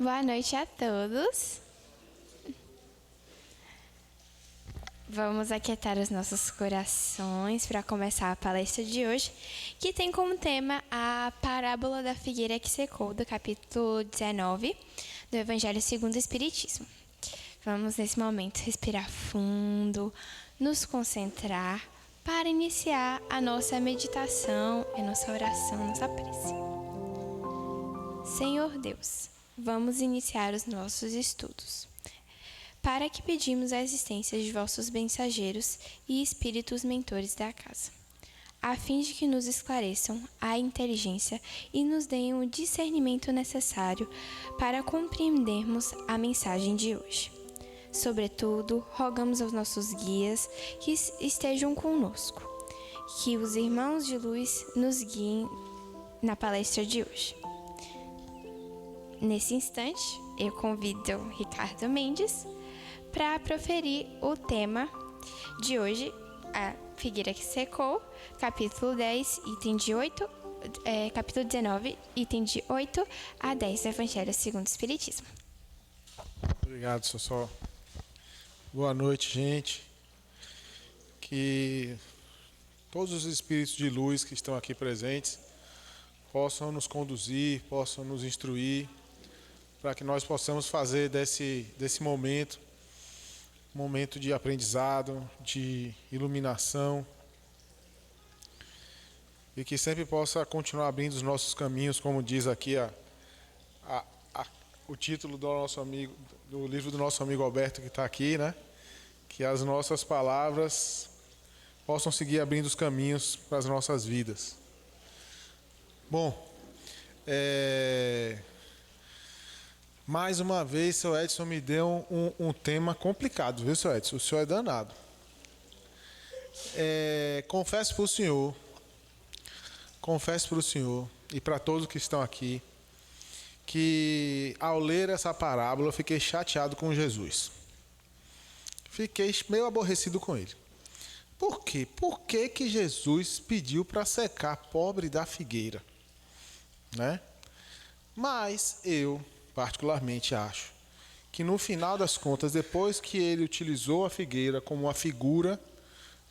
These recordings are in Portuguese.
Boa noite a todos. Vamos aquietar os nossos corações para começar a palestra de hoje, que tem como tema a parábola da figueira que secou, do capítulo 19 do Evangelho segundo o Espiritismo. Vamos, nesse momento, respirar fundo, nos concentrar para iniciar a nossa meditação, a nossa oração, a nossa prece. Senhor Deus, vamos iniciar os nossos estudos. Para que pedimos a existência de vossos mensageiros e espíritos mentores da casa, a fim de que nos esclareçam a inteligência e nos deem o discernimento necessário para compreendermos a mensagem de hoje. Sobretudo, rogamos aos nossos guias que estejam conosco, que os irmãos de luz nos guiem na palestra de hoje. Nesse instante, eu convido o Ricardo Mendes para proferir o tema de hoje, a figueira que secou, capítulo 10, item de 8, capítulo 19, item de 8 a 10 do Evangelho segundo o Espiritismo. Obrigado, Sossó. Boa noite, gente. Que todos os espíritos de luz que estão aqui presentes possam nos conduzir, possam nos instruir, para que nós possamos fazer desse momento um momento de aprendizado, de iluminação, e que sempre possa continuar abrindo os nossos caminhos, como diz aqui o título do nosso amigo, do livro do nosso amigo Alberto, que está aqui, né? Que as nossas palavras possam seguir abrindo os caminhos para as nossas vidas. Bom, mais uma vez, seu Edson me deu um tema complicado, viu, seu Edson? O senhor é danado. Confesso para o senhor e para todos que estão aqui, que ao ler essa parábola eu fiquei chateado com Jesus. Fiquei meio aborrecido com ele. Por quê? Por que Jesus pediu para secar a pobre da figueira? Né? Mas eu particularmente acho que no final das contas, depois que ele utilizou a figueira como uma figura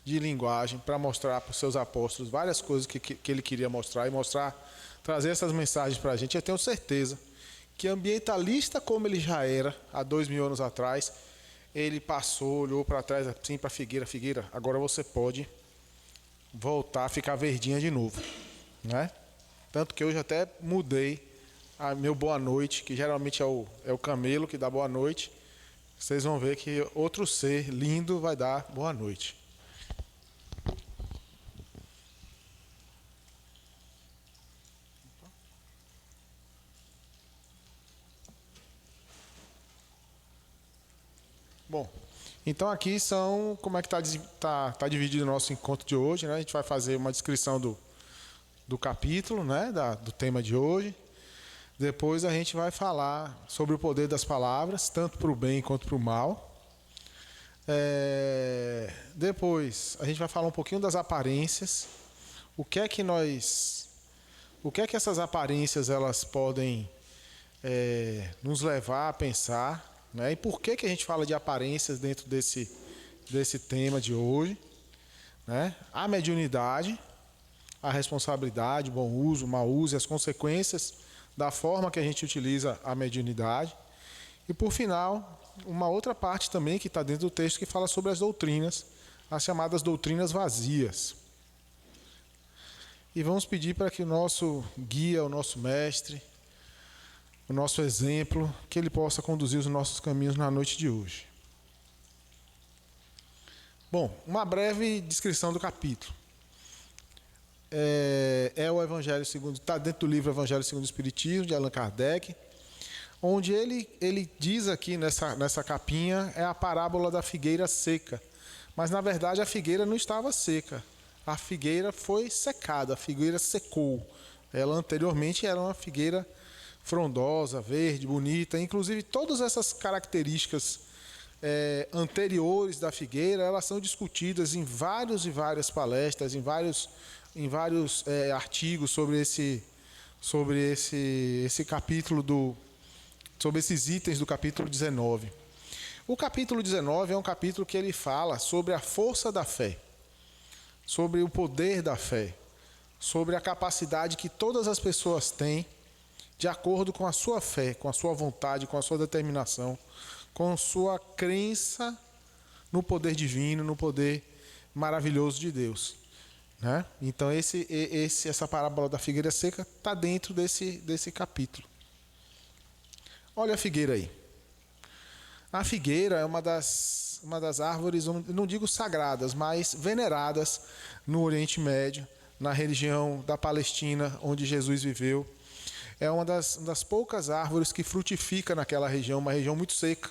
de linguagem para mostrar para os seus apóstolos várias coisas que ele queria mostrar trazer essas mensagens para a gente, eu tenho certeza que ambientalista como ele já era há 2000 anos atrás, ele passou, olhou para trás assim para a figueira, agora você pode voltar a ficar verdinha de novo, né? Tanto que hoje até mudei meu boa noite, que geralmente é o camelo que dá boa noite. Vocês vão ver que outro ser lindo vai dar boa noite. Bom, então aqui são como é que tá dividido o nosso encontro de hoje, né? A gente vai fazer uma descrição do capítulo, né? Do tema de hoje. Depois a gente vai falar sobre o poder das palavras, tanto para o bem quanto para o mal. Depois a gente vai falar um pouquinho das aparências. O que é que essas aparências elas podem nos levar a pensar, né? E por que a gente fala de aparências dentro desse tema de hoje, né? A mediunidade, a responsabilidade, o bom uso, o mau uso e as consequências da forma que a gente utiliza a mediunidade. E por final, uma outra parte também que está dentro do texto que fala sobre as doutrinas, as chamadas doutrinas vazias. E vamos pedir para que o nosso guia, o nosso mestre, o nosso exemplo, que ele possa conduzir os nossos caminhos na noite de hoje. Bom, uma breve descrição do capítulo. O Evangelho segundo, está dentro do livro Evangelho segundo o Espiritismo, de Allan Kardec, onde ele diz aqui nessa capinha, é a parábola da figueira seca. Mas na verdade a figueira não estava seca, a figueira foi secada, a figueira secou. Ela anteriormente era uma figueira frondosa, verde, bonita, inclusive todas essas características anteriores da figueira, elas são discutidas em várias palestras, em vários artigos sobre esse capítulo sobre esses itens do capítulo 19. O capítulo 19 é um capítulo que ele fala sobre a força da fé, sobre o poder da fé, sobre a capacidade que todas as pessoas têm de acordo com a sua fé, com a sua vontade, com a sua determinação, com a sua crença no poder divino, no poder maravilhoso de Deus, né? Então essa parábola da figueira seca está dentro desse capítulo. Olha a figueira aí. A figueira é uma das árvores, não digo sagradas, mas veneradas no Oriente Médio, na região da Palestina, onde Jesus viveu. É uma das poucas árvores que frutifica naquela região, uma região muito seca.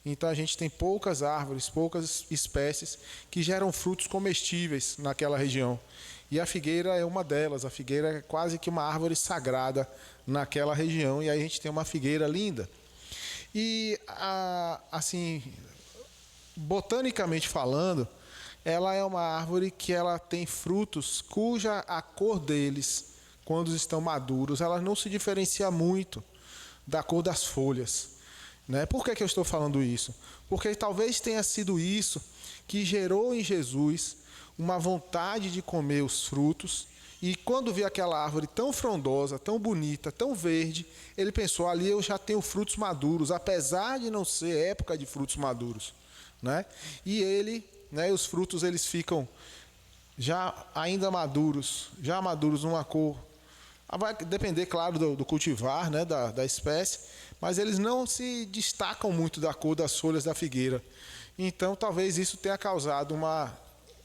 Então a gente tem poucas árvores, poucas espécies que geram frutos comestíveis naquela região. E a figueira é uma delas. A figueira é quase que uma árvore sagrada naquela região. E aí a gente tem uma figueira linda. E, assim, botanicamente falando, ela é uma árvore que ela tem frutos cuja a cor deles, quando estão maduros, ela não se diferencia muito da cor das folhas, né? Por que eu estou falando isso? Porque talvez tenha sido isso que gerou em Jesus uma vontade de comer os frutos. E quando viu aquela árvore tão frondosa, tão bonita, tão verde, ele pensou, ali eu já tenho frutos maduros, apesar de não ser época de frutos maduros, né? E os frutos eles ficam ainda maduros, numa cor. Vai depender, claro, do cultivar, né, da espécie, mas eles não se destacam muito da cor das folhas da figueira. Então, talvez isso tenha causado uma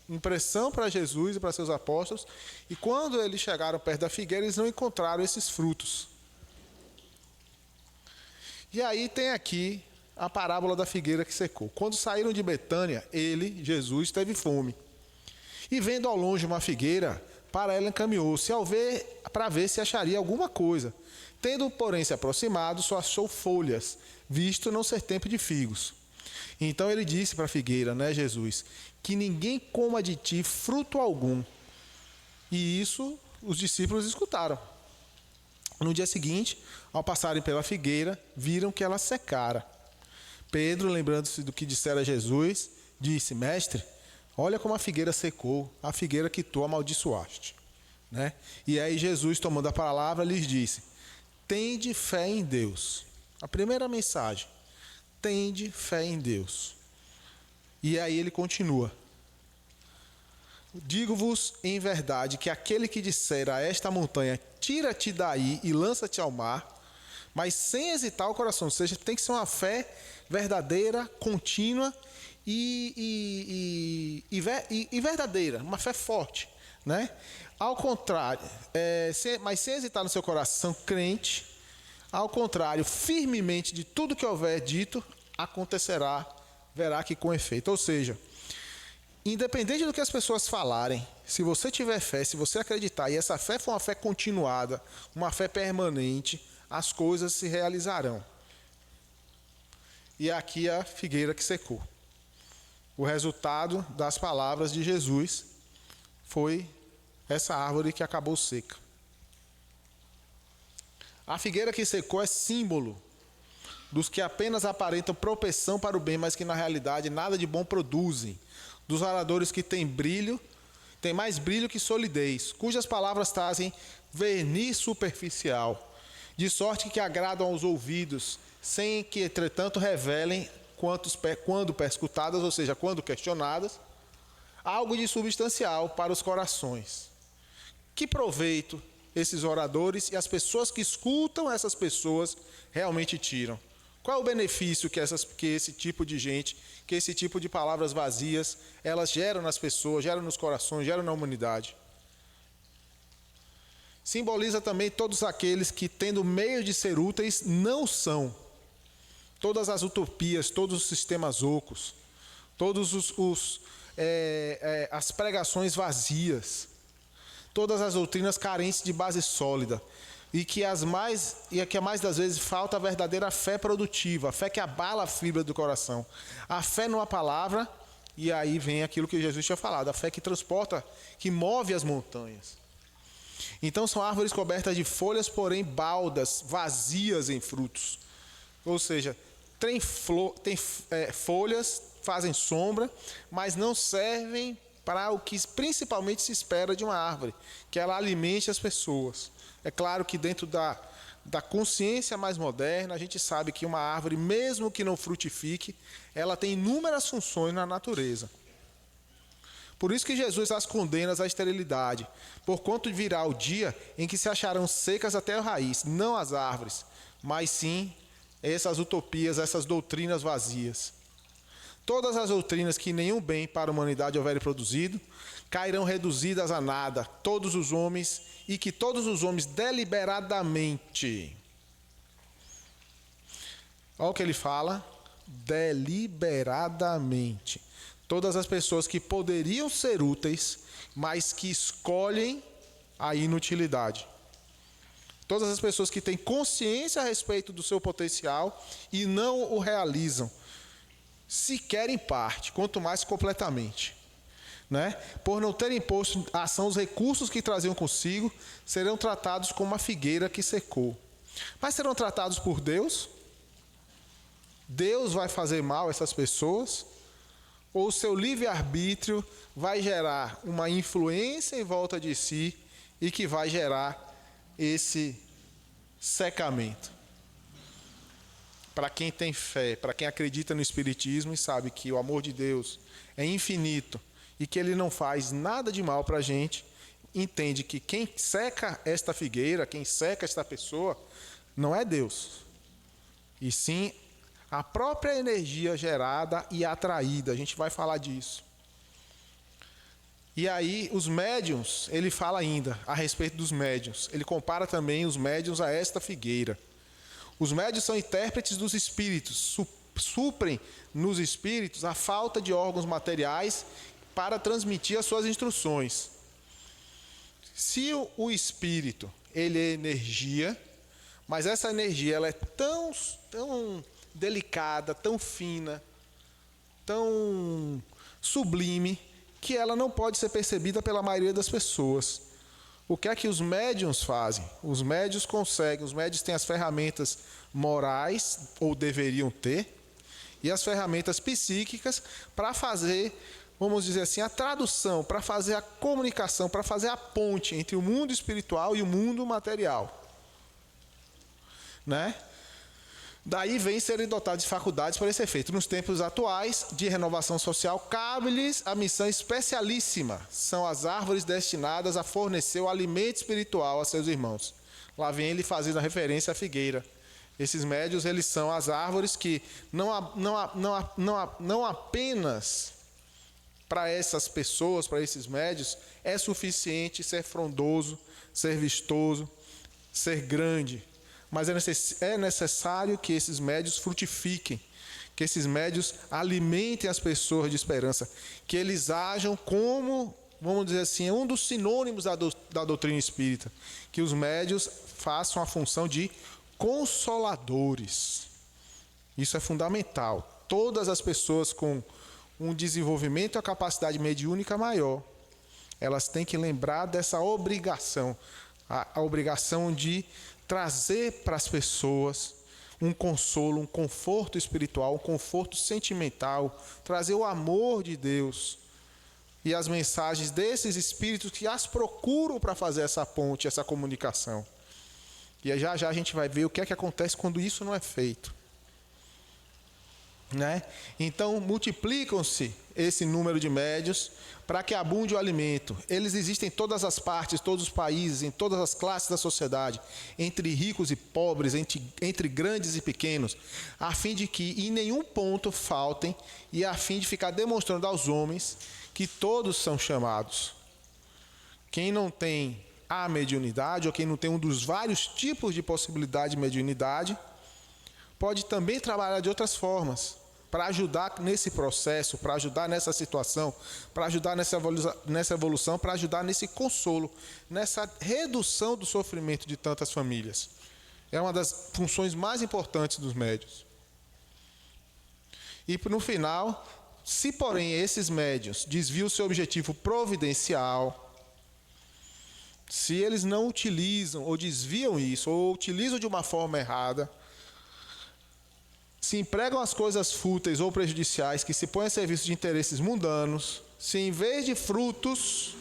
impressão para Jesus e para seus apóstolos, e quando eles chegaram perto da figueira, eles não encontraram esses frutos. E aí tem aqui a parábola da figueira que secou. Quando saíram de Betânia, Jesus, teve fome. E vendo ao longe uma figueira, para ela encaminhou-se para ver se acharia alguma coisa. Tendo, porém, se aproximado, só achou folhas, visto não ser tempo de figos. Então ele disse para a figueira, né, Jesus, que ninguém coma de ti fruto algum. E isso os discípulos escutaram. No dia seguinte, ao passarem pela figueira, viram que ela secara. Pedro, lembrando-se do que dissera Jesus, disse, mestre, olha como a figueira secou, a figueira que tu amaldiçoaste, né? E aí Jesus, tomando a palavra, lhes disse, tende fé em Deus. A primeira mensagem, tende fé em Deus. E aí ele continua, digo-vos em verdade que aquele que disser a esta montanha, tira-te daí e lança-te ao mar, mas sem hesitar o coração, ou seja, tem que ser uma fé verdadeira, contínua e verdadeira, uma fé forte, né? Ao contrário, mas sem hesitar no seu coração, crente, ao contrário, firmemente de tudo que houver dito, acontecerá, verá que com efeito. Ou seja, independente do que as pessoas falarem, se você tiver fé, se você acreditar, e essa fé for uma fé continuada, uma fé permanente, as coisas se realizarão. E aqui a figueira que secou. O resultado das palavras de Jesus foi essa árvore que acabou seca. A figueira que secou é símbolo dos que apenas aparentam propensão para o bem, mas que na realidade nada de bom produzem. Dos oradores que têm mais brilho que solidez, cujas palavras trazem verniz superficial, de sorte que agradam aos ouvidos, sem que, entretanto, revelem, quando perscrutadas, ou seja, quando questionadas, algo de substancial para os corações. Que proveito esses oradores e as pessoas que escutam essas pessoas realmente tiram? Qual é o benefício que esse tipo de gente, que esse tipo de palavras vazias, elas geram nas pessoas, geram nos corações, geram na humanidade? Simboliza também todos aqueles que, tendo meio de ser úteis, não são. Todas as utopias, todos os sistemas ocos, todos as pregações vazias, todas as doutrinas carentes de base sólida, e que a mais das vezes falta a verdadeira fé produtiva, a fé que abala a fibra do coração, a fé numa palavra, e aí vem aquilo que Jesus tinha falado, a fé que transporta, que move as montanhas. Então são árvores cobertas de folhas, porém baldas, vazias em frutos. Ou seja, tem folhas, fazem sombra, mas não servem para o que principalmente se espera de uma árvore, que ela alimente as pessoas. É claro que dentro da consciência mais moderna, a gente sabe que uma árvore, mesmo que não frutifique, ela tem inúmeras funções na natureza. Por isso que Jesus as condena à esterilidade, porquanto virá o dia em que se acharão secas até a raiz, não as árvores, mas sim essas utopias, essas doutrinas vazias. Todas as doutrinas que nenhum bem para a humanidade houver produzido, cairão reduzidas a nada, todos os homens, e que todos os homens deliberadamente, olha o que ele fala, deliberadamente, todas as pessoas que poderiam ser úteis, mas que escolhem a inutilidade. Todas as pessoas que têm consciência a respeito do seu potencial e não o realizam, sequer em parte, quanto mais completamente. Né? Por não terem posto a ação os recursos que traziam consigo, serão tratados como uma figueira que secou. Mas serão tratados por Deus? Deus vai fazer mal a essas pessoas? Ou o seu livre-arbítrio vai gerar uma influência em volta de si e que vai gerar esse secamento? Para quem tem fé, para quem acredita no Espiritismo e sabe que o amor de Deus é infinito e que Ele não faz nada de mal para a gente, entende que quem seca esta figueira, quem seca esta pessoa, não é Deus, e sim a própria energia gerada e atraída. A gente vai falar disso. E aí, os médiuns, ele fala ainda a respeito dos médiuns. Ele compara também os médiuns a esta figueira. Os médiuns são intérpretes dos espíritos, suprem nos espíritos a falta de órgãos materiais para transmitir as suas instruções. Se o espírito, ele é energia, mas essa energia ela é tão delicada, tão fina, tão sublime, que ela não pode ser percebida pela maioria das pessoas. O que é que os médiuns fazem? Os médiuns conseguem, os médiuns têm as ferramentas morais, ou deveriam ter, e as ferramentas psíquicas para fazer, vamos dizer assim, a tradução, para fazer a comunicação, para fazer a ponte entre o mundo espiritual e o mundo material. Né? Daí vem serem dotados de faculdades para esse efeito. Nos tempos atuais de renovação social, cabe-lhes a missão especialíssima. São as árvores destinadas a fornecer o alimento espiritual a seus irmãos. Lá vem ele fazendo a referência à figueira. Esses médios, eles são as árvores que não apenas para essas pessoas, para esses médios, é suficiente ser frondoso, ser vistoso, ser grande. Mas é necessário que esses médios frutifiquem, que esses médios alimentem as pessoas de esperança, que eles ajam como, vamos dizer assim, um dos sinônimos da doutrina espírita, que os médios façam a função de consoladores. Isso é fundamental. Todas as pessoas com um desenvolvimento e a capacidade mediúnica maior, elas têm que lembrar dessa obrigação, a obrigação de trazer para as pessoas um consolo, um conforto espiritual, um conforto sentimental, trazer o amor de Deus e as mensagens desses espíritos que as procuram para fazer essa ponte, essa comunicação. E já já a gente vai ver o que é que acontece quando isso não é feito. Né? Então, multiplicam-se esse número de médios para que abunde o alimento. Eles existem em todas as partes, todos os países, em todas as classes da sociedade, entre ricos e pobres, entre grandes e pequenos, a fim de que em nenhum ponto faltem e a fim de ficar demonstrando aos homens que todos são chamados. Quem não tem a mediunidade, ou quem não tem um dos vários tipos de possibilidade de mediunidade, pode também trabalhar de outras formas, para ajudar nesse processo, para ajudar nessa situação, para ajudar nessa evolução, para ajudar nesse consolo, nessa redução do sofrimento de tantas famílias. É uma das funções mais importantes dos médiuns. E no final, se porém esses médiuns desviam o seu objetivo providencial, se eles não utilizam ou desviam isso, ou utilizam de uma forma errada, se empregam as coisas fúteis ou prejudiciais que se põem a serviço de interesses mundanos, se em vez de frutos,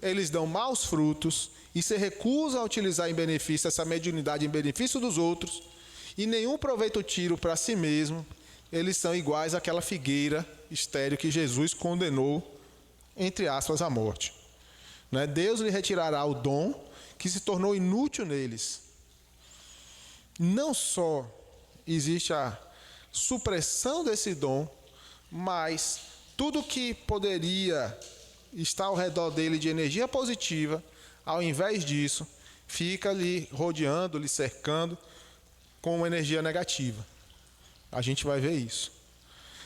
eles dão maus frutos e se recusam a utilizar em benefício essa mediunidade em benefício dos outros e nenhum proveito tiro para si mesmo, eles são iguais àquela figueira estéril que Jesus condenou, entre aspas, à morte. Né? Deus lhe retirará o dom que se tornou inútil neles. Não só existe a supressão desse dom, mas tudo que poderia estar ao redor dele de energia positiva, ao invés disso, fica lhe rodeando, lhe cercando com uma energia negativa. A gente vai ver isso.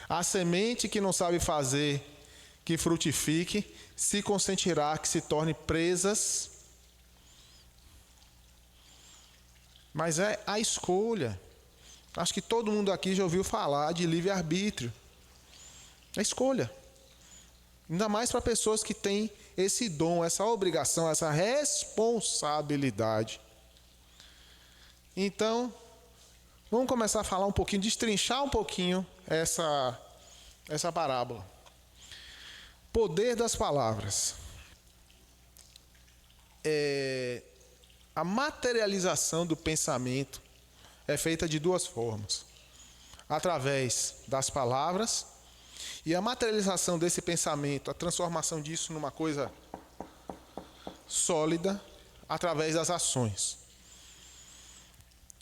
A semente que não sabe fazer que frutifique, se consentirá que se torne presas. Mas é a escolha. Acho que todo mundo aqui já ouviu falar de livre-arbítrio. É escolha. Ainda mais para pessoas que têm esse dom, essa obrigação, essa responsabilidade. Então, vamos começar a falar um pouquinho, destrinchar um pouquinho essa parábola. Poder das palavras. A materialização do pensamento é feita de duas formas. Através das palavras, e a materialização desse pensamento, a transformação disso numa coisa sólida, através das ações.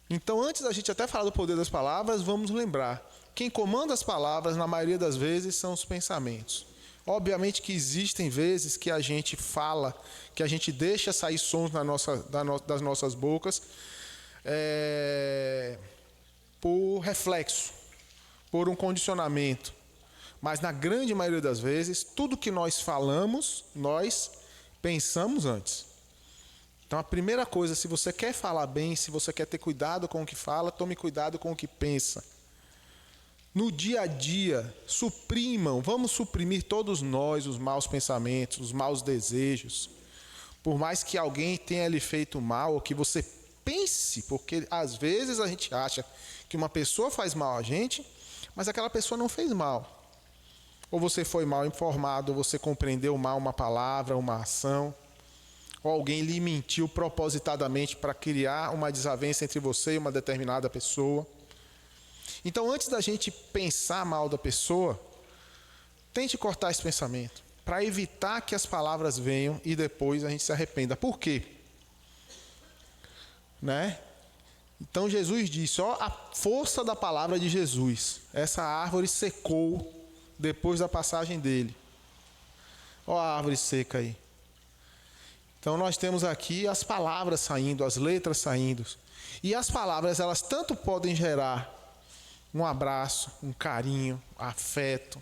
Então, antes da gente até falar do poder das palavras, vamos lembrar, quem comanda as palavras, na maioria das vezes, são os pensamentos. Obviamente que existem vezes que a gente fala, que a gente deixa sair sons das nossas bocas, por reflexo, por um condicionamento. Mas na grande maioria das vezes, tudo que nós falamos, nós pensamos antes. Então a primeira coisa, se você quer falar bem, se você quer ter cuidado com o que fala, tome cuidado com o que pensa. No dia a dia, vamos suprimir todos nós os maus pensamentos, os maus desejos. Por mais que alguém tenha lhe feito mal, ou que você pense, porque às vezes a gente acha que uma pessoa faz mal a gente, mas aquela pessoa não fez mal. Ou você foi mal informado, ou você compreendeu mal uma palavra, uma ação, ou alguém lhe mentiu propositadamente para criar uma desavença entre você e uma determinada pessoa. Então, antes da gente pensar mal da pessoa, tente cortar esse pensamento, para evitar que as palavras venham e depois a gente se arrependa. Por quê? Né? Então Jesus disse, a força da palavra de Jesus. Essa árvore secou depois da passagem dele. A árvore seca aí. Então nós temos aqui as palavras saindo, as letras saindo. E as palavras, elas tanto podem gerar um abraço, um carinho, afeto,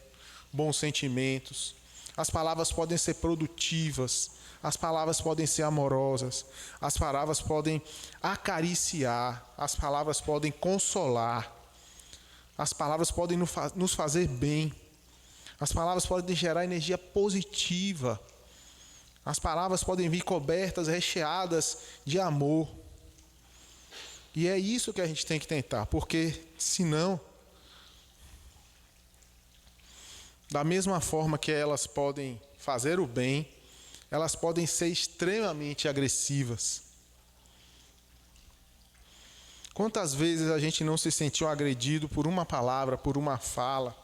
bons sentimentos. As palavras podem ser produtivas, as palavras podem ser amorosas, as palavras podem acariciar, as palavras podem consolar, as palavras podem nos fazer bem, as palavras podem gerar energia positiva, as palavras podem vir cobertas, recheadas de amor. E é isso que a gente tem que tentar, porque senão, da mesma forma que elas podem fazer o bem, elas podem ser extremamente agressivas. Quantas vezes a gente não se sentiu agredido por uma palavra, por uma fala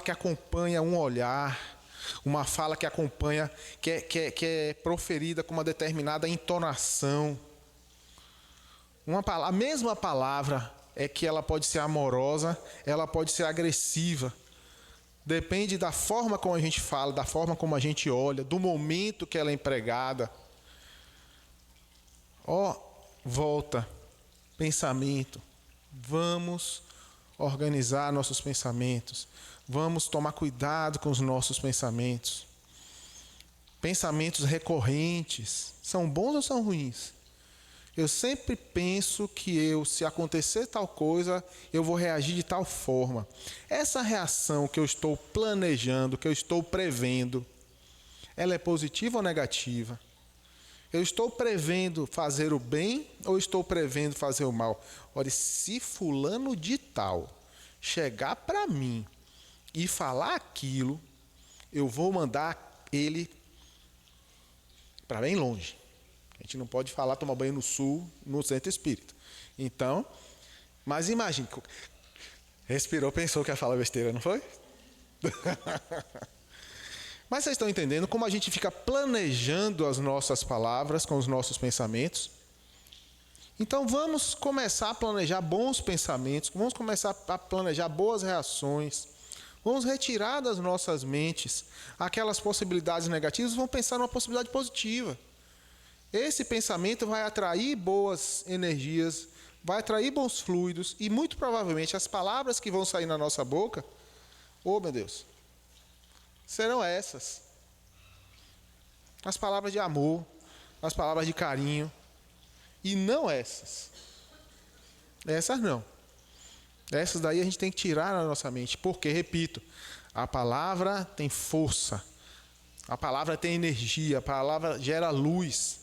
que acompanha um olhar, uma fala que acompanha, que é proferida com uma determinada entonação. A mesma palavra é que ela pode ser amorosa, ela pode ser agressiva. Depende da forma como a gente fala, da forma como a gente olha, do momento que ela é empregada. Volta, pensamento. Vamos organizar nossos pensamentos. Vamos tomar cuidado com os nossos pensamentos. Pensamentos recorrentes, são bons ou são ruins? Eu sempre penso que se acontecer tal coisa, eu vou reagir de tal forma. Essa reação que eu estou planejando, que eu estou prevendo, ela é positiva ou negativa? Eu estou prevendo fazer o bem ou estou prevendo fazer o mal? Olha, se fulano de tal chegar para mim e falar aquilo, eu vou mandar ele para bem longe. A gente não pode falar tomar banho no sul, no centro espírita. Então, mas imagine, respirou, pensou que ia falar besteira, não foi? Mas vocês estão entendendo como a gente fica planejando as nossas palavras com os nossos pensamentos? Então vamos começar a planejar bons pensamentos, vamos começar a planejar boas reações, vamos retirar das nossas mentes aquelas possibilidades negativas e vamos pensar numa possibilidade positiva. Esse pensamento vai atrair boas energias, vai atrair bons fluidos e muito provavelmente as palavras que vão sair na nossa boca, oh meu Deus, serão essas. As palavras de amor, as palavras de carinho. E não essas. Essas não. Essas daí a gente tem que tirar da nossa mente. Porque, repito, a palavra tem força. A palavra tem energia. A palavra gera luz.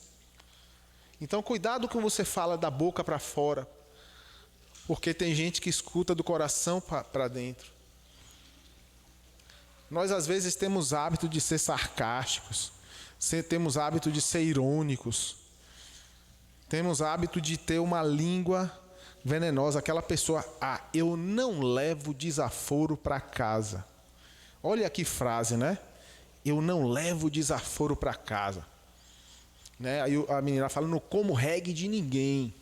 Então, cuidado com você fala da boca para fora. Porque tem gente que escuta do coração para dentro. Nós, às vezes, temos hábito de ser sarcásticos. Temos hábito de ser irônicos. Temos hábito de ter uma língua venenosa. Aquela pessoa, eu não levo desaforo para casa. Olha que frase, né? Eu não levo desaforo para casa. Né? Aí a menina fala, não como reggae de ninguém.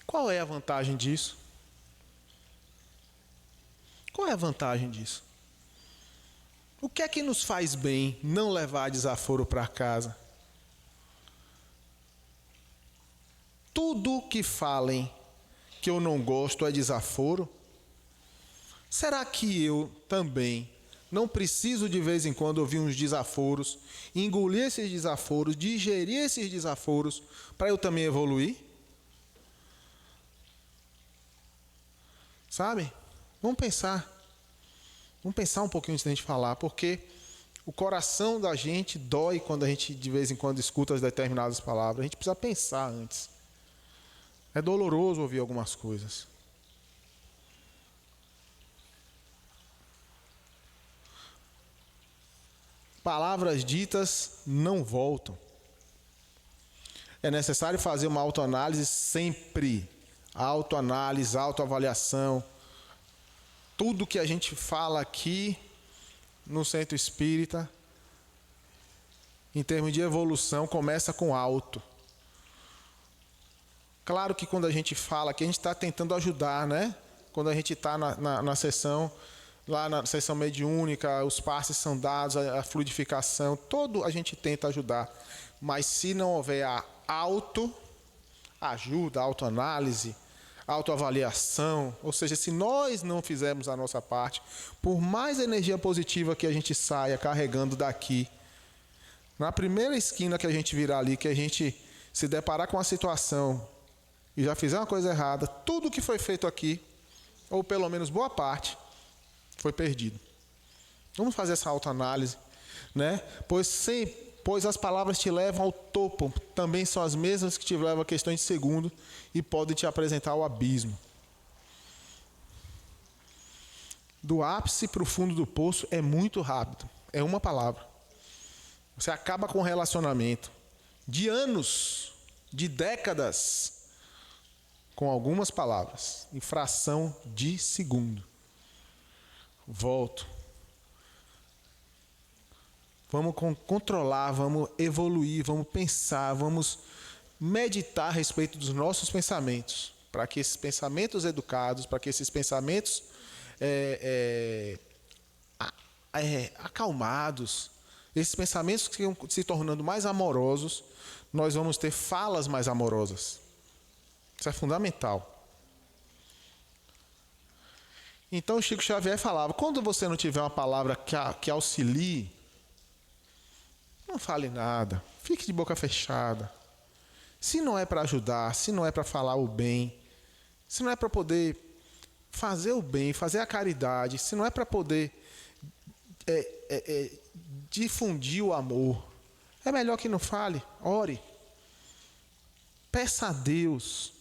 Qual é a vantagem disso? Qual é a vantagem disso? O que é que nos faz bem não levar desaforo para casa? Tudo que falem que eu não gosto é desaforo? Será que eu também não preciso de vez em quando ouvir uns desaforos, engolir esses desaforos, digerir esses desaforos, para eu também evoluir? Sabe? Vamos pensar. Vamos pensar um pouquinho antes da gente falar, porque o coração da gente dói quando a gente de vez em quando escuta as determinadas palavras. A gente precisa pensar antes. É doloroso ouvir algumas coisas. Palavras ditas não voltam. É necessário fazer uma autoanálise sempre. Autoanálise, autoavaliação. Tudo que a gente fala aqui no centro espírita, em termos de evolução, começa com auto. Claro que quando a gente fala aqui, a gente está tentando ajudar, né? Quando a gente está na sessão, lá na sessão mediúnica, os passes são dados, a fluidificação, todo a gente tenta ajudar. Mas se não houver a autoajuda, autoanálise, autoavaliação, ou seja, se nós não fizermos a nossa parte, por mais energia positiva que a gente saia carregando daqui, na primeira esquina que a gente virar ali, que a gente se deparar com a situação e já fizer uma coisa errada, tudo que foi feito aqui, ou pelo menos boa parte, foi perdido. Vamos fazer essa autoanálise, né? Pois as palavras te levam ao topo, também são as mesmas que te levam a questões de segundo e podem te apresentar ao abismo. Do ápice para o fundo do poço é muito rápido, é uma palavra. Você acaba com um relacionamento de anos, de décadas, com algumas palavras, em fração de segundo. Volto. Vamos controlar, vamos evoluir, vamos pensar, vamos meditar a respeito dos nossos pensamentos, para que esses pensamentos educados, para que esses pensamentos acalmados, esses pensamentos que vão se tornando mais amorosos, nós vamos ter falas mais amorosas. Isso é fundamental. Então Chico Xavier falava, quando você não tiver uma palavra que auxilie, não fale nada, fique de boca fechada. Se não é para ajudar, se não é para falar o bem, se não é para poder fazer o bem, fazer a caridade, se não é para poder difundir o amor, é melhor que não fale. Ore. Peça a Deus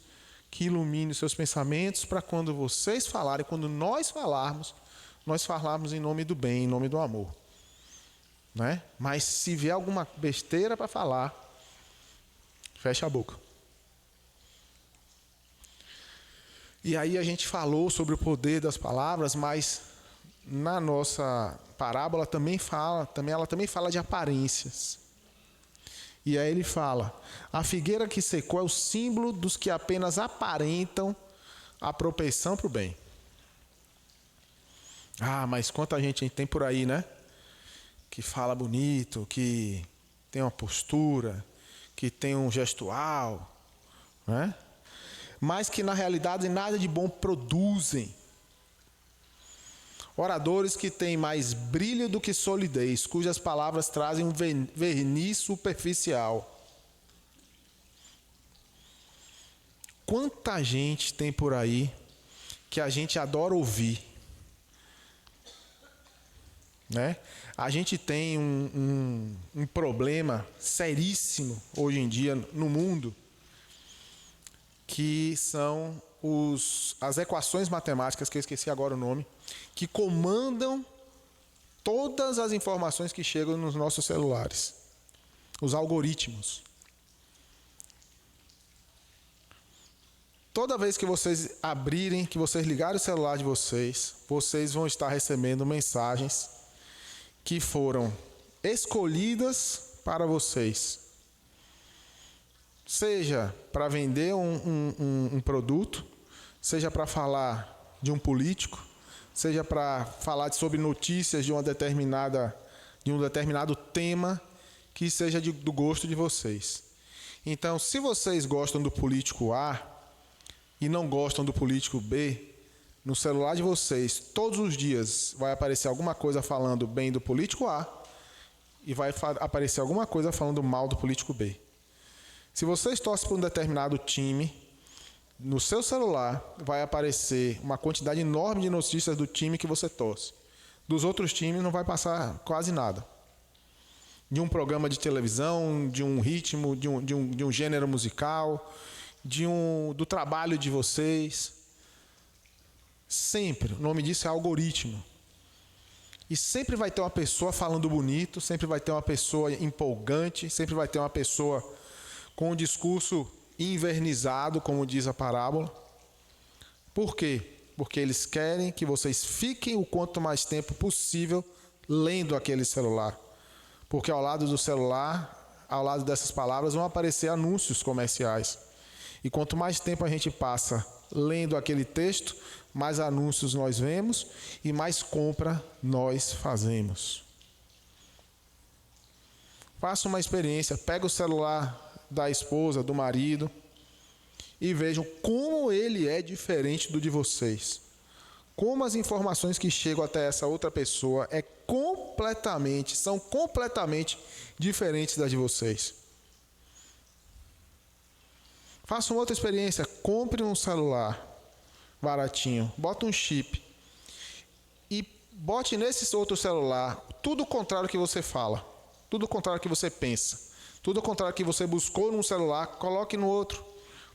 que ilumine os seus pensamentos para quando vocês falarem, quando nós falarmos em nome do bem, em nome do amor. Né? Mas se vier alguma besteira para falar, fecha a boca. E aí a gente falou sobre o poder das palavras, mas na nossa parábola ela também fala de aparências. E aí ele fala: a figueira que secou é o símbolo dos que apenas aparentam a propensão para o bem. Mas quanta gente tem por aí, né? Que fala bonito, que tem uma postura, que tem um gestual, né? Mas que na realidade nada de bom produzem. Oradores que têm mais brilho do que solidez, cujas palavras trazem um verniz superficial. Quanta gente tem por aí que a gente adora ouvir, né? A gente tem um problema seríssimo hoje em dia no mundo, que são as equações matemáticas, que eu esqueci agora o nome, que comandam todas as informações que chegam nos nossos celulares. Os algoritmos. Toda vez que vocês abrirem, que vocês ligarem o celular de vocês, vocês vão estar recebendo mensagens que foram escolhidas para vocês. Seja para vender um produto, seja para falar de um político, seja para falar sobre notícias de um determinado tema que seja do gosto de vocês. Então, se vocês gostam do político A e não gostam do político B, no celular de vocês, todos os dias vai aparecer alguma coisa falando bem do político A e vai aparecer alguma coisa falando mal do político B. Se vocês torcem por um determinado time, no seu celular vai aparecer uma quantidade enorme de notícias do time que você torce. Dos outros times não vai passar quase nada. De um programa de televisão, de um ritmo, de um gênero musical, do trabalho de vocês. Sempre, o nome disso é algoritmo. E sempre vai ter uma pessoa falando bonito, sempre vai ter uma pessoa empolgante, sempre vai ter uma pessoa com um discurso invernizado, como diz a parábola. Por quê? Porque eles querem que vocês fiquem o quanto mais tempo possível lendo aquele celular. Porque ao lado do celular, ao lado dessas palavras, vão aparecer anúncios comerciais. E quanto mais tempo a gente passa lendo aquele texto, mais anúncios nós vemos e mais compra nós fazemos. Faça uma experiência, pega o celular da esposa, do marido, e vejam como ele é diferente do de vocês. Como as informações que chegam até essa outra pessoa são completamente diferentes das de vocês. Faça uma outra experiência, compre um celular baratinho, bota um chip e bote nesse outro celular tudo o contrário que você fala, tudo o contrário que você pensa. Tudo ao contrário que você buscou num celular, coloque no outro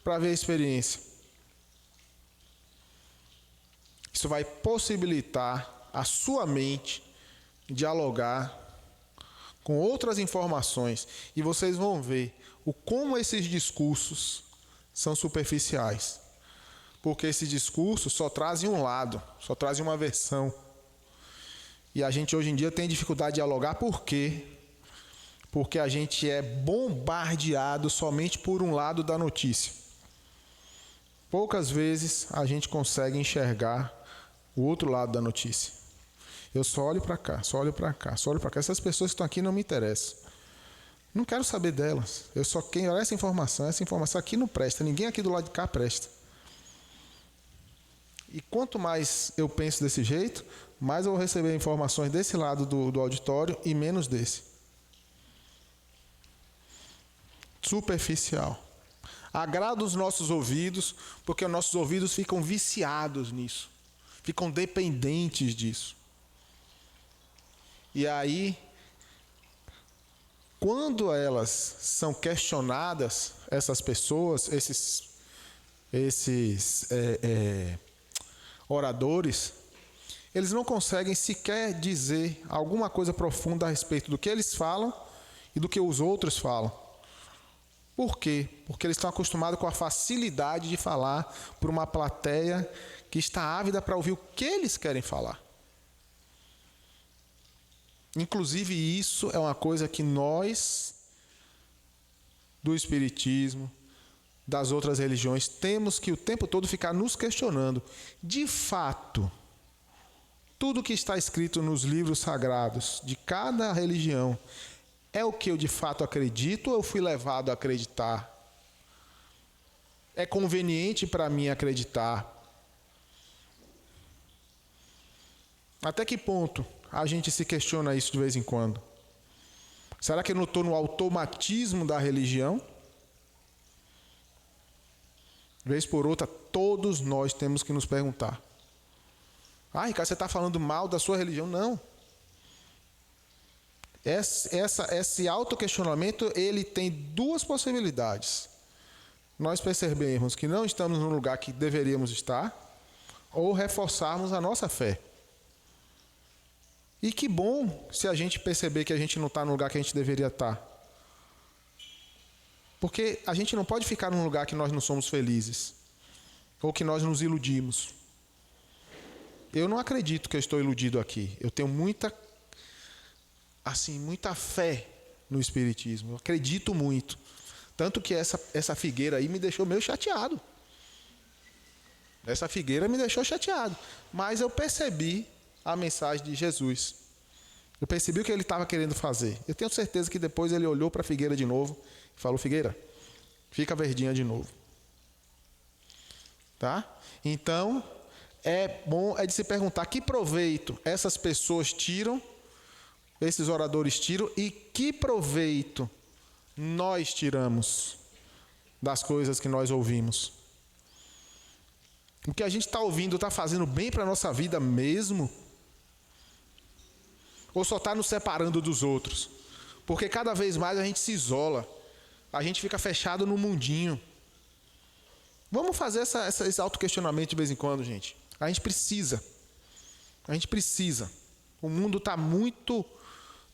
para ver a experiência. Isso vai possibilitar a sua mente dialogar com outras informações e vocês vão ver como esses discursos são superficiais. Porque esses discursos só trazem um lado, só trazem uma versão. E a gente hoje em dia tem dificuldade de dialogar, por quê? Porque a gente é bombardeado somente por um lado da notícia. Poucas vezes a gente consegue enxergar o outro lado da notícia. Eu só olho para cá, só olho para cá, só olho para cá. Essas pessoas que estão aqui não me interessam. Não quero saber delas. Eu só quero essa informação aqui não presta. Ninguém aqui do lado de cá presta. E quanto mais eu penso desse jeito, mais eu vou receber informações desse lado do auditório e menos desse. Superficial. Agrada os nossos ouvidos, porque os nossos ouvidos ficam viciados nisso, ficam dependentes disso. E aí, quando elas são questionadas, essas pessoas, esses oradores, eles não conseguem sequer dizer alguma coisa profunda a respeito do que eles falam e do que os outros falam. Por quê? Porque eles estão acostumados com a facilidade de falar para uma plateia que está ávida para ouvir o que eles querem falar. Inclusive, isso é uma coisa que nós, do Espiritismo, das outras religiões, temos que o tempo todo ficar nos questionando. De fato, tudo que está escrito nos livros sagrados de cada religião é o que eu de fato acredito ou eu fui levado a acreditar? É conveniente para mim acreditar? Até que ponto a gente se questiona isso de vez em quando? Será que eu não estou no automatismo da religião? Vez por outra, todos nós temos que nos perguntar. Ricardo, você está falando mal da sua religião? Não. Esse autoquestionamento, ele tem duas possibilidades. Nós percebemos que não estamos no lugar que deveríamos estar, ou reforçarmos a nossa fé. E que bom se a gente perceber que a gente não está no lugar que a gente deveria estar. Porque a gente não pode ficar num lugar que nós não somos felizes, ou que nós nos iludimos. Eu não acredito que eu estou iludido aqui. Eu tenho muita fé no Espiritismo. Eu acredito muito. Tanto que essa figueira aí me deixou meio chateado. Essa figueira me deixou chateado. Mas eu percebi a mensagem de Jesus. Eu percebi o que ele estava querendo fazer. Eu tenho certeza que depois ele olhou para a figueira de novo e falou: figueira, fica verdinha de novo. Tá? Então, é de se perguntar que proveito essas pessoas tiram, esses oradores tiram, e que proveito nós tiramos das coisas que nós ouvimos. O que a gente está ouvindo está fazendo bem para a nossa vida mesmo? Ou só está nos separando dos outros? Porque cada vez mais a gente se isola, a gente fica fechado no mundinho. Vamos fazer esse autoquestionamento de vez em quando, gente. A gente precisa. O mundo está muito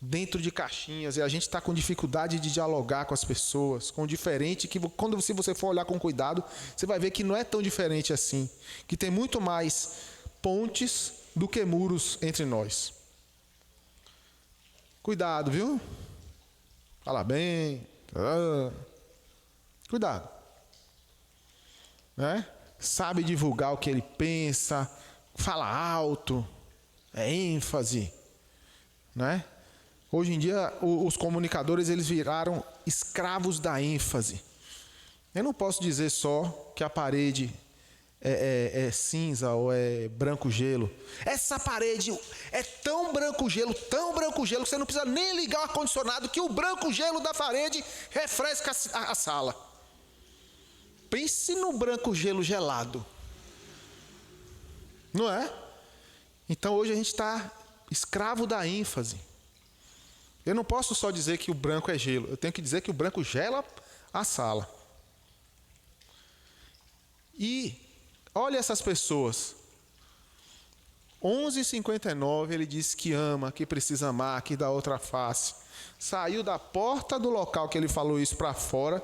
dentro de caixinhas e a gente está com dificuldade de dialogar com as pessoas, com o diferente, que quando se você for olhar com cuidado, você vai ver que não é tão diferente assim, que tem muito mais pontes do que muros entre nós. Cuidado, viu? Fala bem. Cuidado. Né? Sabe divulgar o que ele pensa, fala alto, é ênfase, né? Hoje em dia os comunicadores eles viraram escravos da ênfase. Eu não posso dizer só que a parede é cinza ou é branco gelo. Essa parede é tão branco gelo que você não precisa nem ligar o ar-condicionado, que o branco gelo da parede refresca a sala. Pense no branco gelo gelado. Não é? Então hoje a gente está escravo da ênfase. Eu não posso só dizer que o branco é gelo. Eu tenho que dizer que o branco gela a sala. E olha essas pessoas. 11h59 ele disse que ama, que precisa amar, que dá outra face. Saiu da porta do local que ele falou isso para fora.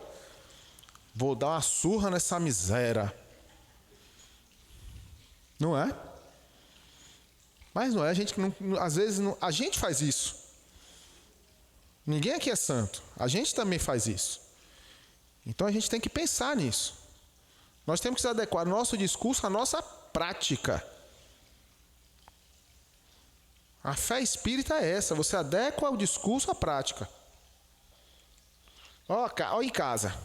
Vou dar uma surra nessa miséria. Não é? Mas não é, às vezes a gente faz isso. Ninguém aqui é santo. A gente também faz isso. Então a gente tem que pensar nisso. Nós temos que adequar nosso discurso à nossa prática. A fé espírita é essa. Você adequa o discurso à prática. Ó em casa.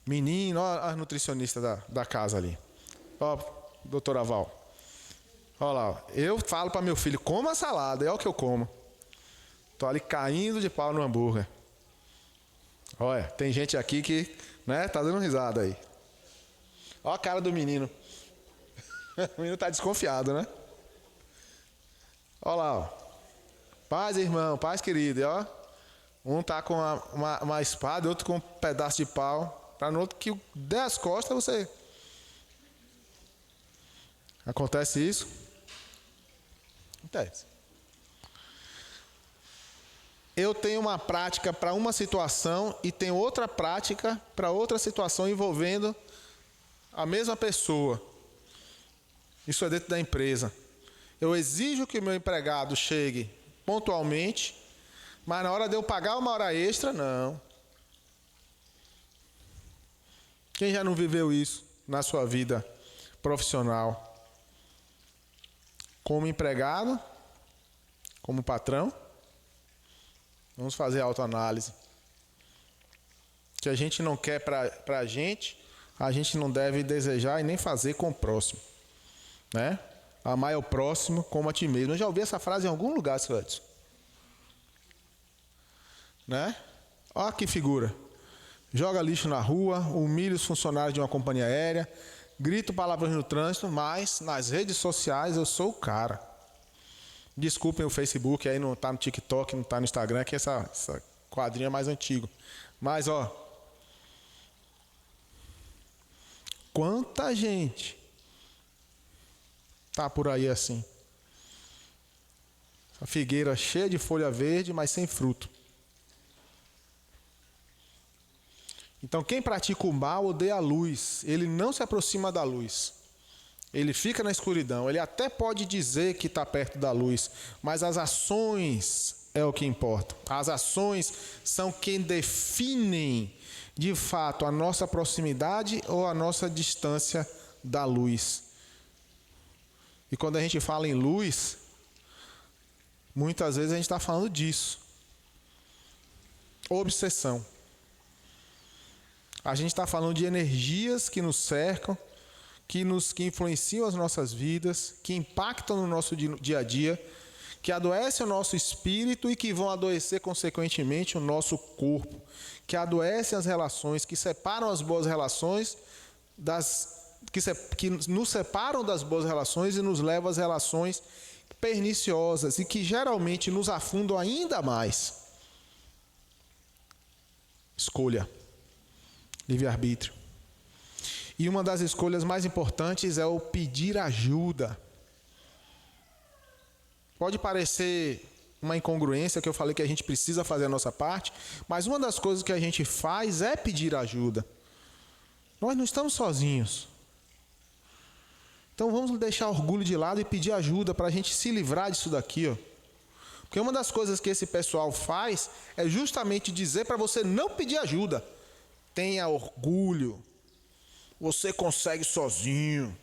Menino, ó a nutricionista da casa ali. Ó, doutora Val. Ó lá, eu falo para meu filho, coma salada, é o que eu como. Estou ali caindo de pau no hambúrguer. Olha, tem gente aqui que, né, tá dando risada aí. Olha a cara do menino. O menino tá desconfiado, né? Olha lá, ó. Paz, irmão, paz, querido. E, ó, um tá com uma espada, outro com um pedaço de pau. Para no outro que der as costas, você... Acontece isso? Acontece. Eu tenho uma prática para uma situação e tenho outra prática para outra situação envolvendo a mesma pessoa. Isso é dentro da empresa. Eu exijo que o meu empregado chegue pontualmente, mas na hora de eu pagar uma hora extra, não. Quem já não viveu isso na sua vida profissional? Como empregado, como patrão? Vamos fazer autoanálise. Que a gente não quer para a gente não deve desejar e nem fazer com o próximo. Né? Amar o próximo como a ti mesmo. Eu já ouvi essa frase em algum lugar, seu Edson. Né? Olha que figura. Joga lixo na rua, humilha os funcionários de uma companhia aérea, grito palavrões no trânsito, mas nas redes sociais eu sou o cara. Desculpem o Facebook, aí não está no TikTok, não está no Instagram, que essa quadrinha é mais antigo. Mas, ó, quanta gente tá por aí assim. A figueira cheia de folha verde, mas sem fruto. Então, quem pratica o mal odeia a luz. Ele não se aproxima da luz. Ele fica na escuridão. Ele até pode dizer que está perto da luz, mas as ações é o que importa. As ações são quem definem, de fato, a nossa proximidade ou a nossa distância da luz. E quando a gente fala em luz, muitas vezes a gente está falando disso. Obsessão. A gente está falando de energias que nos cercam, que influenciam as nossas vidas, que impactam no nosso dia a dia, que adoecem o nosso espírito e que vão adoecer, consequentemente, o nosso corpo, que adoecem as relações, que separam as boas relações, que nos separam das boas relações e nos levam às relações perniciosas e que geralmente nos afundam ainda mais. Escolha. Livre-arbítrio. E uma das escolhas mais importantes é o pedir ajuda. Pode parecer uma incongruência que eu falei que a gente precisa fazer a nossa parte, mas uma das coisas que a gente faz é pedir ajuda. Nós não estamos sozinhos. Então vamos deixar orgulho de lado e pedir ajuda para a gente se livrar disso daqui, ó. Porque uma das coisas que esse pessoal faz é justamente dizer para você não pedir ajuda. Tenha orgulho. Você consegue sozinho.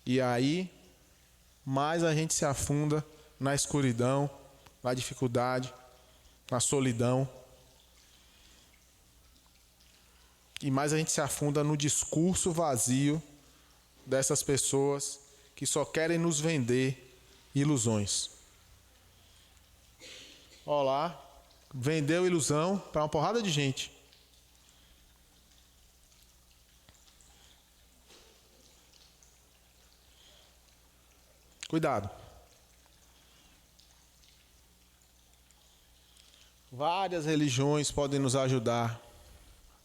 E aí, mais a gente se afunda na escuridão, na dificuldade, na solidão. E mais a gente se afunda no discurso vazio dessas pessoas que só querem nos vender ilusões. Olá. Vendeu ilusão para uma porrada de gente. Cuidado. Várias religiões podem nos ajudar.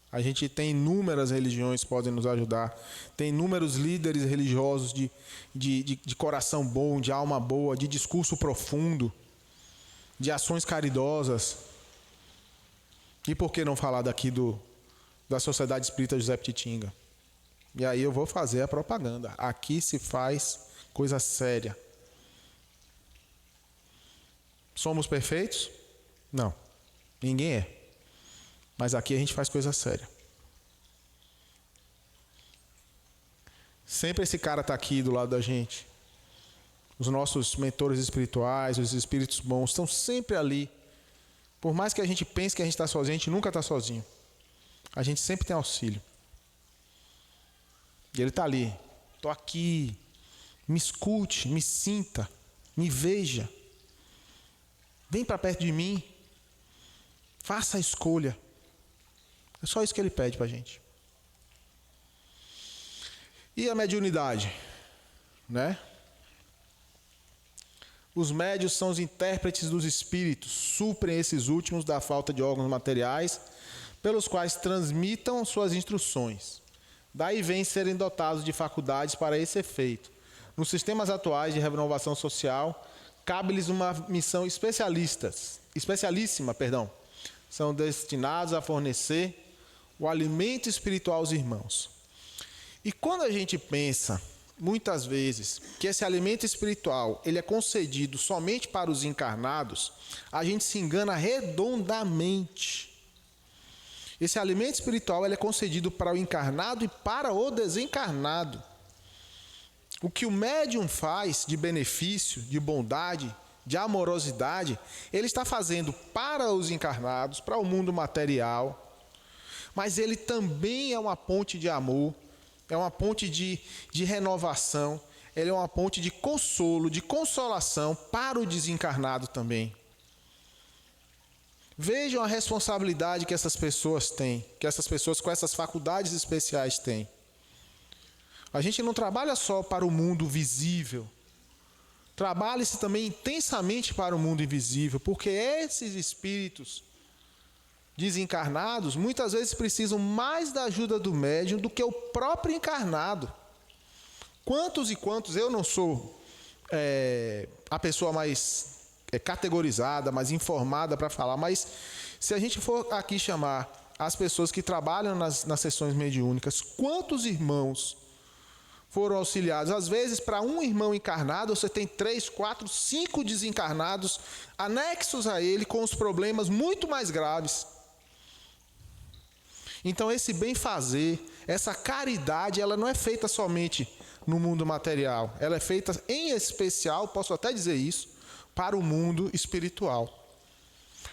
A gente tem inúmeras religiões que podem nos ajudar. Tem inúmeros líderes religiosos de coração bom, de alma boa, de discurso profundo, de ações caridosas. E por que não falar daqui da Sociedade Espírita José Ptitinga? E aí eu vou fazer a propaganda. Aqui se faz coisa séria. Somos perfeitos? Não. Ninguém é. Mas aqui a gente faz coisa séria. Sempre esse cara está aqui do lado da gente. Os nossos mentores espirituais, os espíritos bons, estão sempre ali. Por mais que a gente pense que a gente está sozinho, a gente nunca está sozinho. A gente sempre tem auxílio. E ele está ali. Estou aqui. Me escute, me sinta, me veja. Vem para perto de mim. Faça a escolha. É só isso que ele pede para a gente. E a mediunidade? Né? Os médiuns são os intérpretes dos espíritos, suprem esses últimos da falta de órgãos materiais, pelos quais transmitam suas instruções. Daí vem serem dotados de faculdades para esse efeito. Nos sistemas atuais de renovação social, cabe-lhes uma missão especialíssima. São destinados a fornecer o alimento espiritual aos irmãos. E quando a gente pensa, muitas vezes, que esse alimento espiritual ele é concedido somente para os encarnados, a gente se engana redondamente. Esse alimento espiritual ele é concedido para o encarnado e para o desencarnado. O que o médium faz de benefício, de bondade, de amorosidade, ele está fazendo para os encarnados, para o mundo material, mas ele também é uma ponte de amor, é uma ponte de renovação, ele é uma ponte de consolo, de consolação para o desencarnado também. Vejam a responsabilidade que essas pessoas têm, que essas pessoas com essas faculdades especiais têm. A gente não trabalha só para o mundo visível, trabalha-se também intensamente para o mundo invisível, porque esses espíritos desencarnados muitas vezes precisam mais da ajuda do médium do que o próprio encarnado. Quantos e quantos, eu não sou a pessoa mais categorizada, mais informada para falar, mas se a gente for aqui chamar as pessoas que trabalham nas sessões mediúnicas, quantos irmãos foram auxiliados? Às vezes, para um irmão encarnado, você tem 3, 4, 5 desencarnados anexos a ele com os problemas muito mais graves. Então, esse bem-fazer, essa caridade, ela não é feita somente no mundo material. Ela é feita, em especial, posso até dizer isso, para o mundo espiritual.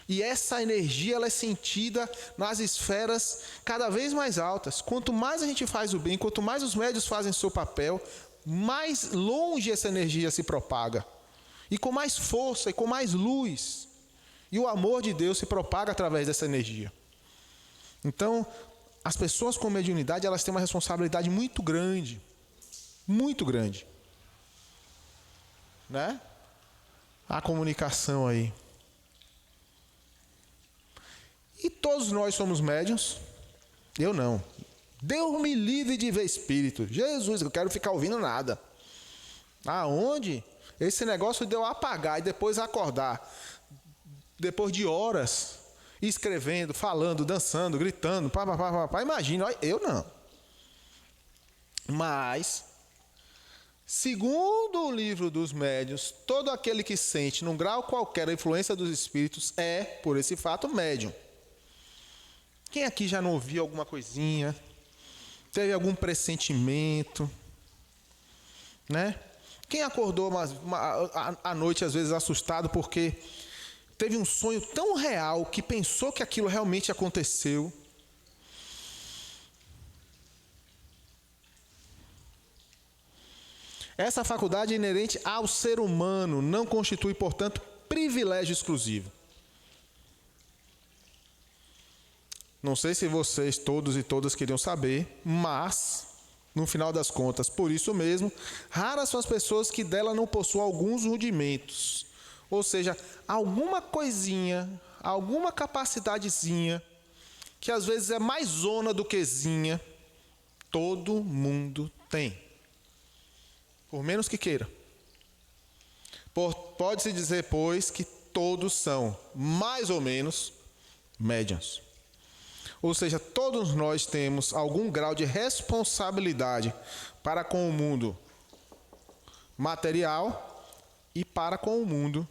E essa energia ela é sentida nas esferas cada vez mais altas. Quanto mais a gente faz o bem, quanto mais os médiuns fazem seu papel, mais longe essa energia se propaga. E com mais força e com mais luz. E o amor de Deus se propaga através dessa energia. Então, as pessoas com mediunidade, elas têm uma responsabilidade muito grande. Muito grande. Né? A comunicação aí. E todos nós somos médiuns? Eu não. Deus me livre de ver espírito. Jesus, eu quero ficar ouvindo nada. Aonde? Esse negócio de eu apagar e depois acordar. Depois de horas, escrevendo, falando, dançando, gritando, imagina, eu não. Mas, segundo o livro dos médiuns, todo aquele que sente, num grau qualquer, a influência dos espíritos é, por esse fato, médium. Quem aqui já não ouviu alguma coisinha? Teve algum pressentimento? Né? Quem acordou à noite, às vezes, assustado porque teve um sonho tão real que pensou que aquilo realmente aconteceu? Essa faculdade é inerente ao ser humano, não constitui, portanto, privilégio exclusivo. Não sei se vocês todos e todas queriam saber, mas, no final das contas, por isso mesmo, raras são as pessoas que dela não possuem alguns rudimentos. Ou seja, alguma coisinha, alguma capacidadezinha, que às vezes é mais zona do que zinha, todo mundo tem. Por menos que queira. Pode-se dizer, pois, que todos são, mais ou menos, médiuns. Ou seja, todos nós temos algum grau de responsabilidade para com o mundo material e para com o mundo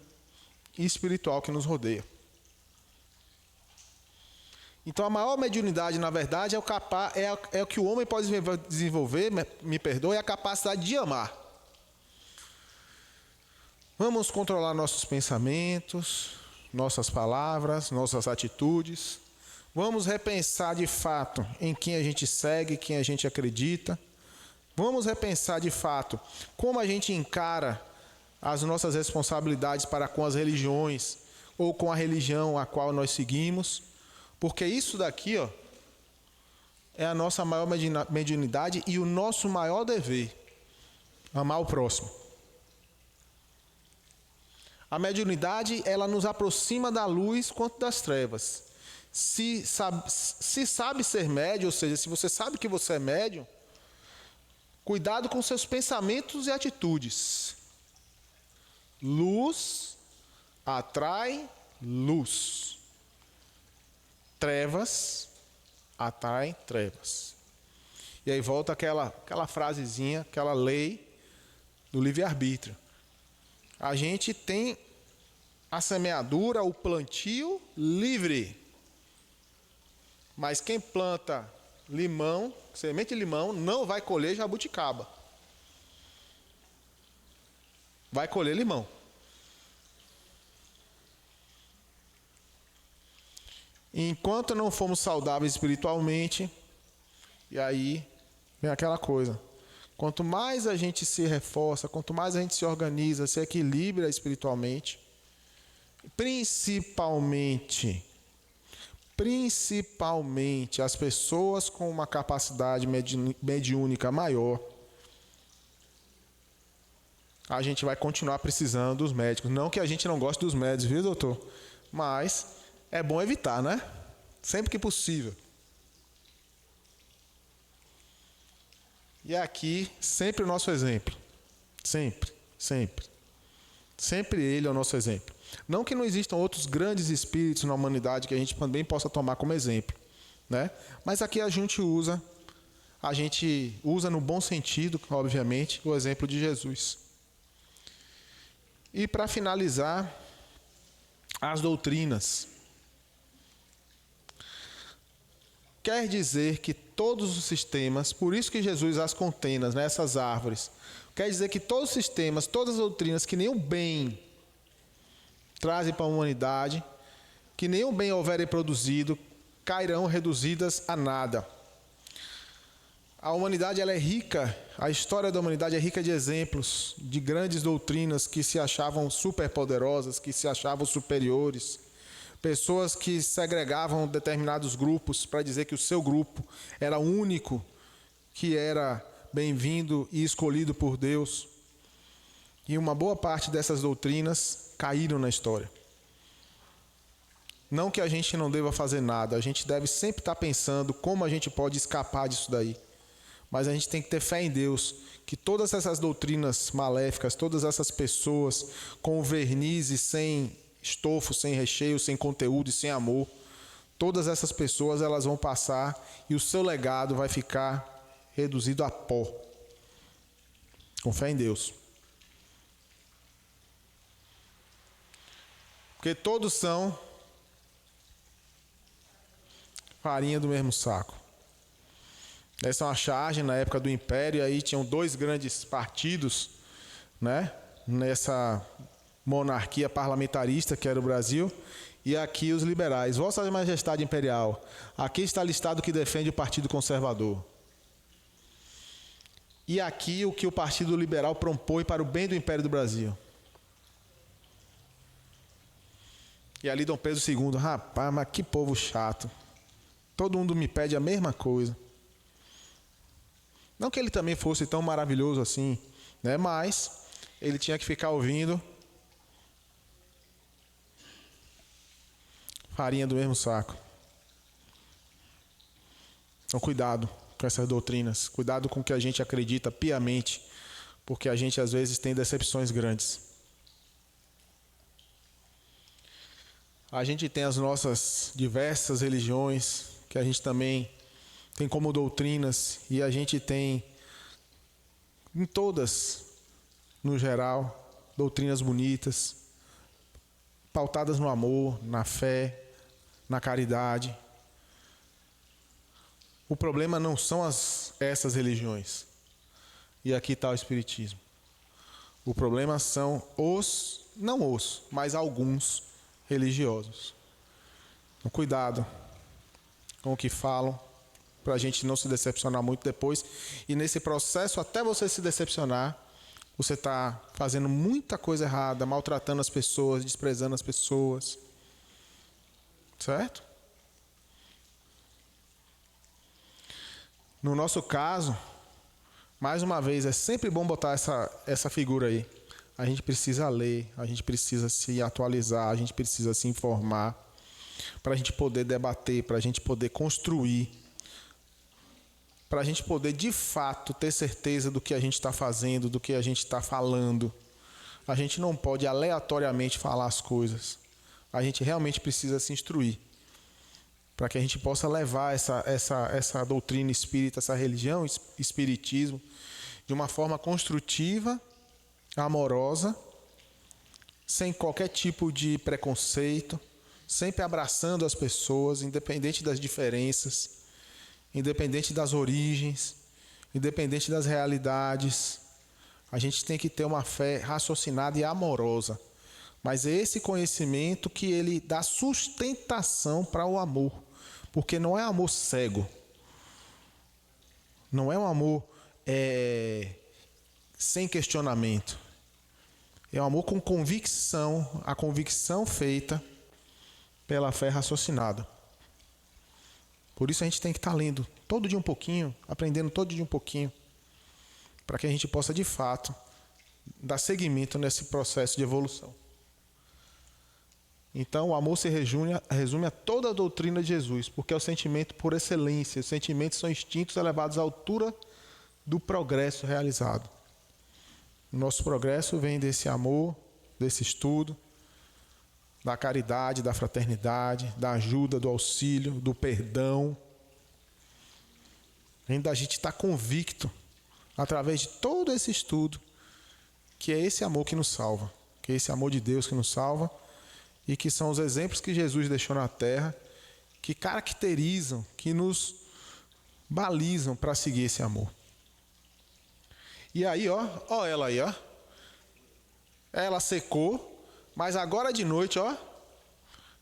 espiritual que nos rodeia. Então, a maior mediunidade, na verdade, é o que o homem pode desenvolver, me perdoe, é a capacidade de amar. Vamos controlar nossos pensamentos, nossas palavras, nossas atitudes. Vamos repensar de fato em quem a gente segue, quem a gente acredita. Vamos repensar de fato como a gente encara as nossas responsabilidades para com as religiões ou com a religião a qual nós seguimos. Porque isso daqui, é a nossa maior mediunidade e o nosso maior dever. Amar o próximo. A mediunidade, ela nos aproxima da luz quanto das trevas. Se sabe ser médium, ou seja, se você sabe que você é médium, cuidado com seus pensamentos e atitudes. Luz atrai luz. Trevas atraem trevas. E aí volta aquela frasezinha, aquela lei do livre-arbítrio. A gente tem a semeadura, o plantio livre. Mas quem planta limão, semente de limão, não vai colher jabuticaba. Vai colher limão. Enquanto não formos saudáveis espiritualmente, e aí vem aquela coisa. Quanto mais a gente se reforça, quanto mais a gente se organiza, se equilibra espiritualmente, principalmente as pessoas com uma capacidade mediúnica maior, a gente vai continuar precisando dos médicos. Não que a gente não goste dos médicos, viu, doutor? Mas é bom evitar, né? Sempre que possível. E aqui, sempre o nosso exemplo. Sempre. Sempre ele é o nosso exemplo. Não que não existam outros grandes espíritos na humanidade que a gente também possa tomar como exemplo, né? Mas aqui a gente usa no bom sentido, obviamente, o exemplo de Jesus. E para finalizar, as doutrinas. Quer dizer que todos os sistemas, por isso que Jesus as contém, né, essas árvores, quer dizer que todos os sistemas, todas as doutrinas que nenhum bem trazem para a humanidade, que nenhum bem houverem produzido, cairão reduzidas a nada. A humanidade ela é rica, a história da humanidade é rica de exemplos de grandes doutrinas que se achavam superpoderosas, que se achavam superiores. Pessoas que segregavam determinados grupos para dizer que o seu grupo era o único que era bem-vindo e escolhido por Deus. E uma boa parte dessas doutrinas caíram na história. Não que a gente não deva fazer nada, a gente deve sempre estar pensando como a gente pode escapar disso daí. Mas a gente tem que ter fé em Deus, que todas essas doutrinas maléficas, todas essas pessoas com verniz e sem estofo, sem recheio, sem conteúdo e sem amor, todas essas pessoas elas vão passar e o seu legado vai ficar reduzido a pó. Com fé em Deus. Porque todos são farinha do mesmo saco. Essa é uma charge na época do Império, aí tinham dois grandes partidos, né, nessa monarquia parlamentarista que era o Brasil, e aqui os liberais. Vossa Majestade Imperial, aqui está listado o que defende o Partido Conservador. E aqui o que o Partido Liberal propõe para o bem do Império do Brasil. E ali Dom Pedro II, rapaz, mas que povo chato. Todo mundo me pede a mesma coisa. Não que ele também fosse tão maravilhoso assim, né? Mas ele tinha que ficar ouvindo farinha do mesmo saco. Então cuidado com essas doutrinas, cuidado com o que a gente acredita piamente, porque a gente às vezes tem decepções grandes. A gente tem as nossas diversas religiões, que a gente também tem como doutrinas, e a gente tem, em todas, no geral, doutrinas bonitas, pautadas no amor, na fé, na caridade. O problema não são essas religiões. E aqui está o Espiritismo. O problema são mas alguns religiosos. Então, cuidado com o que falam, para a gente não se decepcionar muito depois. E nesse processo, até você se decepcionar, você está fazendo muita coisa errada, maltratando as pessoas, desprezando as pessoas. Certo? No nosso caso, mais uma vez, é sempre bom botar essa figura aí. a gente precisa ler, a gente precisa se atualizar, a gente precisa se informar, para a gente poder debater, para a gente poder construir, para a gente poder, de fato, ter certeza do que a gente está fazendo, do que a gente está falando. A gente não pode aleatoriamente falar as coisas. A gente realmente precisa se instruir, para que a gente possa levar essa doutrina espírita, essa religião, espiritismo, de uma forma construtiva, amorosa, sem qualquer tipo de preconceito, sempre abraçando as pessoas, independente das diferenças, independente das origens, independente das realidades. A gente tem que ter uma fé raciocinada e amorosa. Mas é esse conhecimento que ele dá sustentação para o amor. Porque não é amor cego. Não é um amor sem questionamento. É um amor com convicção, a convicção feita pela fé raciocinada. Por isso a gente tem que estar lendo todo dia um pouquinho, aprendendo todo dia um pouquinho, para que a gente possa, de fato, dar seguimento nesse processo de evolução. Então, o amor se resume a toda a doutrina de Jesus, porque é o sentimento por excelência. Os sentimentos são instintos elevados à altura do progresso realizado. O nosso progresso vem desse amor, desse estudo, da caridade, da fraternidade, da ajuda, do auxílio, do perdão. Vem da gente estar convicto, através de todo esse estudo, que é esse amor que nos salva, que é esse amor de Deus que nos salva, e que são os exemplos que Jesus deixou na terra, que caracterizam, que nos balizam para seguir esse amor. E aí, ó ela aí, ó. Ela secou, mas agora de noite, ó,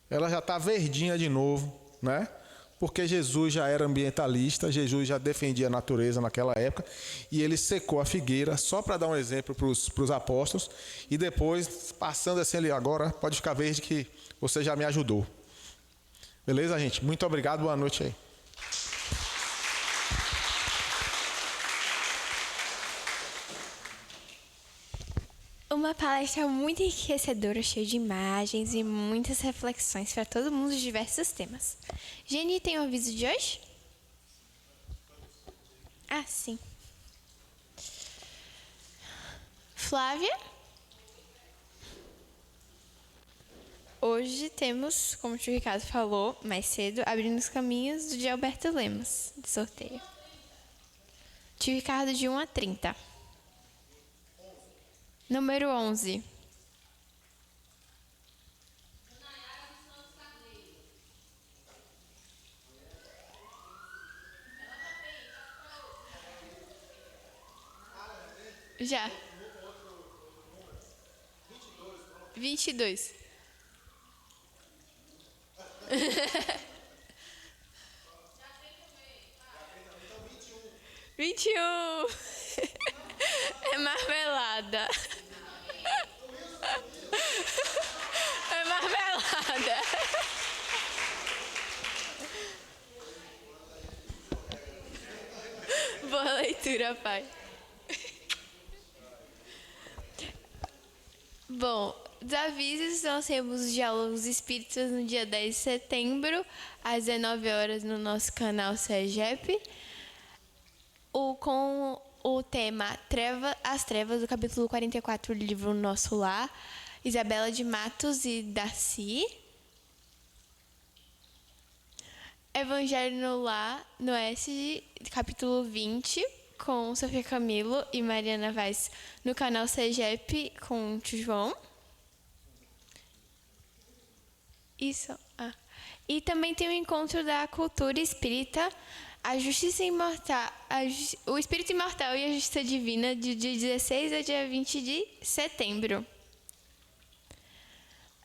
ela já está verdinha de novo, né? Porque Jesus já era ambientalista, Jesus já defendia a natureza naquela época, e ele secou a figueira, só para dar um exemplo para os apóstolos, e depois, passando assim ali, agora pode ficar verde que você já me ajudou. Beleza, gente? Muito obrigado, boa noite aí. Uma palestra muito enriquecedora, cheia de imagens e muitas reflexões para todo mundo de diversos temas. Geni, tem um aviso de hoje? Ah, sim. Flávia? Hoje temos, como o tio Ricardo falou mais cedo, abrindo os caminhos do de Alberto Lemos, de sorteio. Tio Ricardo, de 1 a 30. Número 11. Já. 22. 21. É marmelada. É marmelada. Boa leitura, pai. Bom, os avisos: nós temos os diálogos espíritas no dia 10 de setembro, às 19 horas, no nosso canal CEGEP, com o tema As Trevas, do capítulo 44 do livro Nosso Lar, Isabela de Matos e Darcy. Evangelho no Lar, no S, capítulo 20, com Sofia Camilo e Mariana Vaz, no canal CEGEP, com o tio João. Isso. E também tem o encontro da cultura espírita, a Justiça Imortal, o Espírito Imortal e a Justiça Divina, de dia 16 a dia 20 de setembro.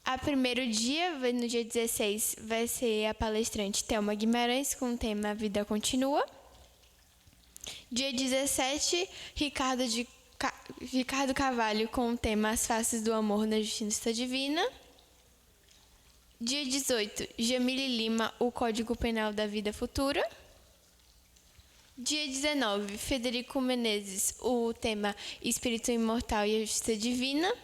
A primeiro dia, no dia 16, vai ser a palestrante Thelma Guimarães, com o tema Vida Continua. Dia 17, Ricardo Carvalho, com o tema As Faces do Amor na Justiça Divina. Dia 18, Jamile Lima, o Código Penal da Vida Futura. Dia 19, Federico Menezes, o tema Espírito Imortal e a Justiça Divina.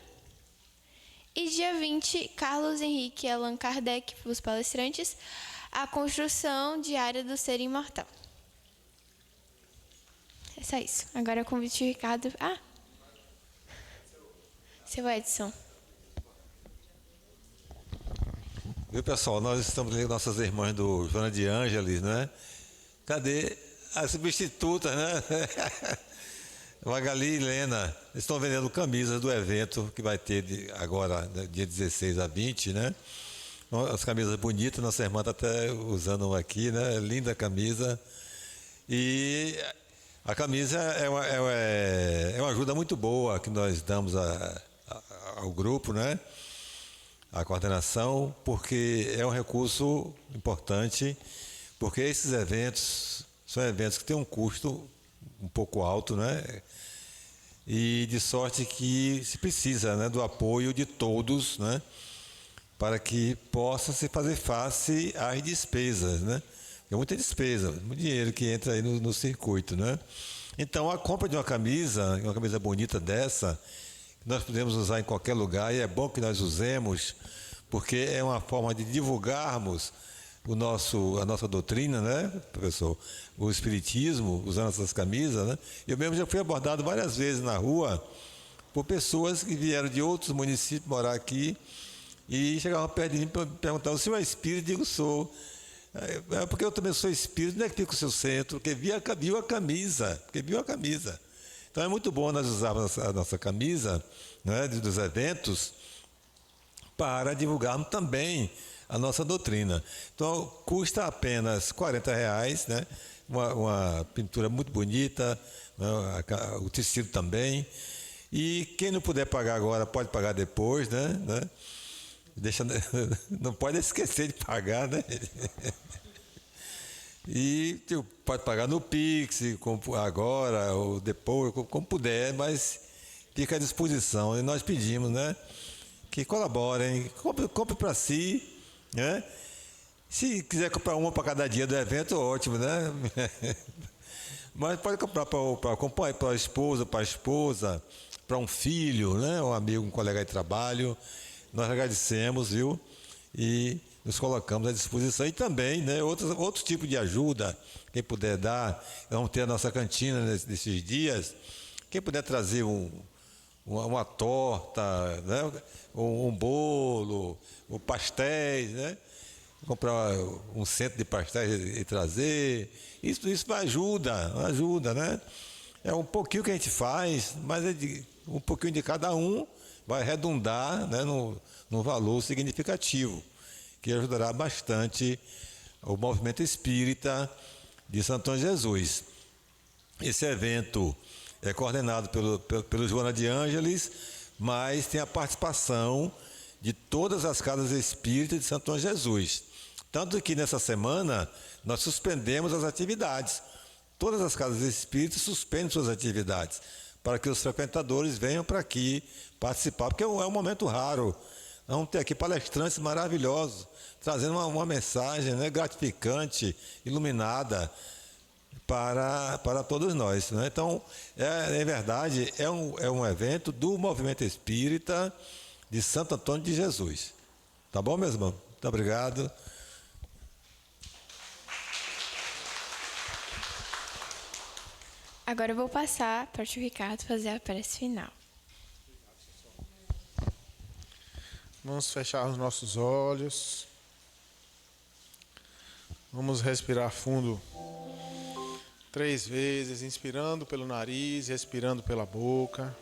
E dia 20, Carlos Henrique e Allan Kardec, os palestrantes, a construção diária do ser imortal. É só isso. Agora eu convite o Ricardo. Seu Edson. Viu, pessoal? Nós estamos ali com nossas irmãs do Joana de Ângeles, né? Cadê as substitutas, né? Magali e Helena estão vendendo camisas do evento que vai ter agora, dia 16 a 20, né? As camisas bonitas, nossa irmã está até usando uma aqui, né? Linda camisa. E a camisa é uma ajuda muito boa que nós damos ao grupo, né? A coordenação, porque é um recurso importante, porque esses eventos são eventos que têm um custo um pouco alto, né? E de sorte que se precisa, né, do apoio de todos, né, para que possa se fazer face às despesas, né? É muita despesa, muito dinheiro que entra aí no circuito, né? Então a compra de uma camisa bonita dessa, nós podemos usar em qualquer lugar e é bom que nós usemos, porque é uma forma de divulgarmos a nossa doutrina, né, professor? O espiritismo, usando essas camisas, né? Eu mesmo já fui abordado várias vezes na rua por pessoas que vieram de outros municípios morar aqui e chegavam perto de mim e perguntavam: o senhor é espírita? Eu digo: sou. Porque eu também sou espírita, onde é que fica o seu centro? Porque viu a camisa. Então é muito bom nós usarmos a nossa camisa, né, dos eventos para divulgarmos também a nossa doutrina. Então custa apenas R$40, né? Uma pintura muito bonita, né? O tecido também. E quem não puder pagar agora pode pagar depois, né? Não pode esquecer de pagar, né? E pode pagar no Pix, agora ou depois, como puder, mas fica à disposição. E nós pedimos, né, que colaborem, compre para si, né? Se quiser comprar uma para cada dia do evento, ótimo, né? Mas pode comprar para a esposa, para um filho, né? Um amigo, um colega de trabalho. Nós agradecemos, viu? E nos colocamos à disposição. E também, né, outros tipos de ajuda, quem puder dar. Vamos ter a nossa cantina nesses dias. Quem puder trazer uma torta, né? Um bolo, pastéis, né? Comprar um centro de pastéis e trazer. Isso ajuda, né? É um pouquinho que a gente faz, mas um pouquinho de cada um vai redundar, né, no valor significativo, que ajudará bastante o movimento espírita de Santo Antônio de Jesus. Esse evento é coordenado pelo Joana de Ângeles, mas tem a participação de todas as casas espíritas de Santo Antônio de Jesus. Tanto que nessa semana nós suspendemos as atividades. Todas as casas espíritas suspendem suas atividades para que os frequentadores venham para aqui participar, porque é um momento raro. Vamos ter aqui palestrantes maravilhosos, trazendo uma mensagem, né, gratificante, iluminada para todos nós, né? Então, em verdade, é um evento do movimento espírita de Santo Antônio de Jesus. Tá bom, meus irmãos? Muito obrigado. Agora eu vou passar para o tio Ricardo fazer a prece final. Vamos fechar os nossos olhos. Vamos respirar fundo 3 vezes, inspirando pelo nariz, expirando pela boca.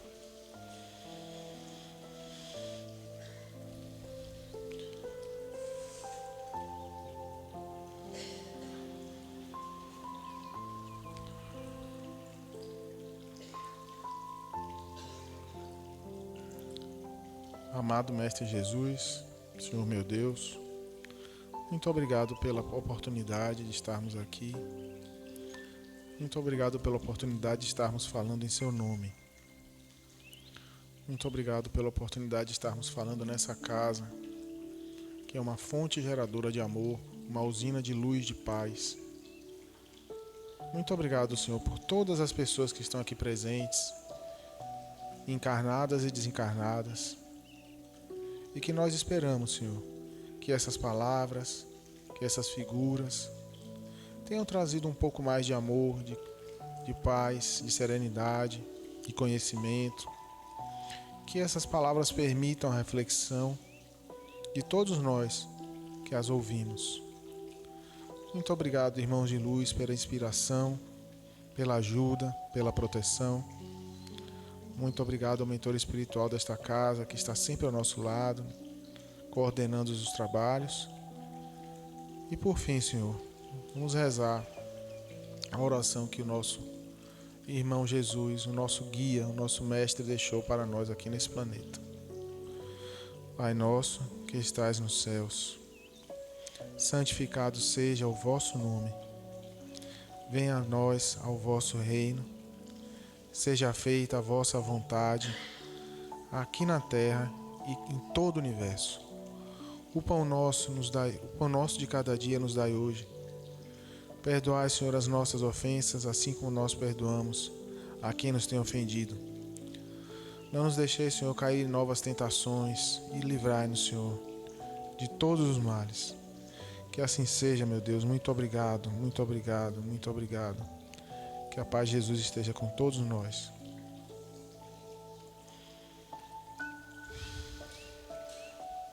Amado Mestre Jesus, Senhor meu Deus, muito obrigado pela oportunidade de estarmos aqui. Muito obrigado pela oportunidade de estarmos falando em seu nome. Muito obrigado pela oportunidade de estarmos falando nessa casa, que é uma fonte geradora de amor, uma usina de luz, de paz. Muito obrigado, Senhor, por todas as pessoas que estão aqui presentes, encarnadas e desencarnadas, e que nós esperamos, Senhor, que essas palavras, que essas figuras tenham trazido um pouco mais de amor, de paz, de serenidade, de conhecimento, que essas palavras permitam a reflexão de todos nós que as ouvimos. Muito obrigado, irmãos de luz, pela inspiração, pela ajuda, pela proteção. Muito obrigado ao mentor espiritual desta casa, que está sempre ao nosso lado, coordenando os trabalhos. E por fim, Senhor, vamos rezar a oração que o nosso irmão Jesus, o nosso guia, o nosso mestre deixou para nós aqui nesse planeta. Pai nosso, que estais nos céus, santificado seja o vosso nome. Venha a nós ao vosso reino. Seja feita a vossa vontade, aqui na terra e em todo o universo. O pão nosso de cada dia nos dai hoje. Perdoai, Senhor, as nossas ofensas, assim como nós perdoamos a quem nos tem ofendido. Não nos deixeis, Senhor, cair em novas tentações e livrai-nos, Senhor, de todos os males. Que assim seja, meu Deus. Muito obrigado, muito obrigado, muito obrigado. Que a paz de Jesus esteja com todos nós.